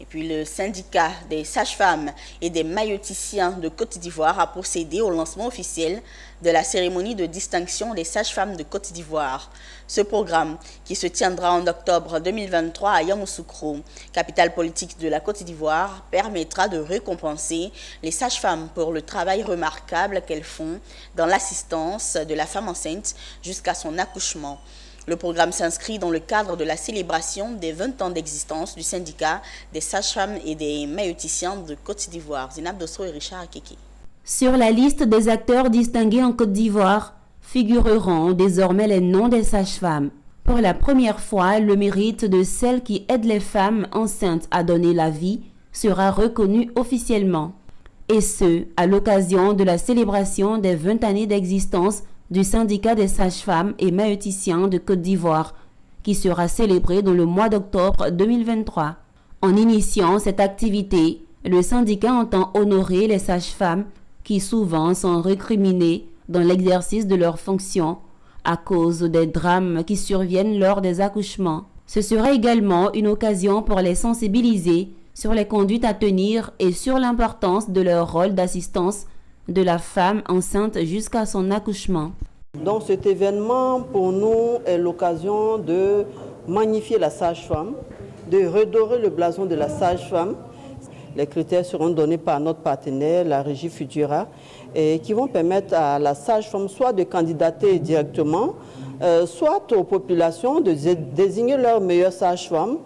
Et puis le syndicat des sages-femmes et des maïeuticiens de Côte d'Ivoire a procédé au lancement officiel de la cérémonie de distinction des sages-femmes de Côte d'Ivoire. Ce programme, qui se tiendra en octobre 2023 à Yamoussoukro, capitale politique de la Côte d'Ivoire, permettra de récompenser les sages-femmes pour le travail remarquable qu'elles font dans l'assistance de la femme enceinte jusqu'à son accouchement. Le programme s'inscrit dans le cadre de la célébration des 20 ans d'existence du syndicat des sages-femmes et des maïeuticiens de Côte d'Ivoire. Zinab Dosso et Richard Akeke. Sur la liste des acteurs distingués en Côte d'Ivoire figureront désormais les noms des sages-femmes. Pour la première fois, le mérite de celles qui aident les femmes enceintes à donner la vie sera reconnu officiellement. Et ce, à l'occasion de la célébration des 20 années d'existence du syndicat des sages-femmes et maïeuticiens de Côte d'Ivoire, qui sera célébré dans le mois d'octobre 2023. En initiant cette activité, le syndicat entend honorer les sages-femmes qui souvent sont récriminées dans l'exercice de leurs fonctions à cause des drames qui surviennent lors des accouchements. Ce sera également une occasion pour les sensibiliser sur les conduites à tenir et sur l'importance de leur rôle d'assistance de la femme enceinte jusqu'à son accouchement. Donc cet événement pour nous est l'occasion de magnifier la sage-femme, de redorer le blason de la sage-femme. Les critères seront donnés par notre partenaire, la Régie Futura, et qui vont permettre à la sage-femme soit de candidater directement, soit aux populations de désigner leur meilleure sage-femme.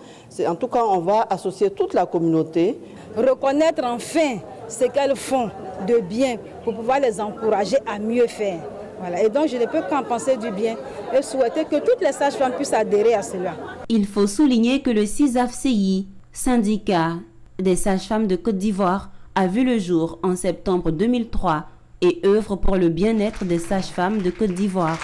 En tout cas, on va associer toute la communauté. Reconnaître enfin ce qu'elles font de bien pour pouvoir les encourager à mieux faire. Voilà. Et donc, je ne peux qu'en penser du bien et souhaiter que toutes les sages-femmes puissent adhérer à cela. Il faut souligner que le CISAFCI, syndicat des sages-femmes de Côte d'Ivoire, a vu le jour en septembre 2003 et œuvre pour le bien-être des sages-femmes de Côte d'Ivoire.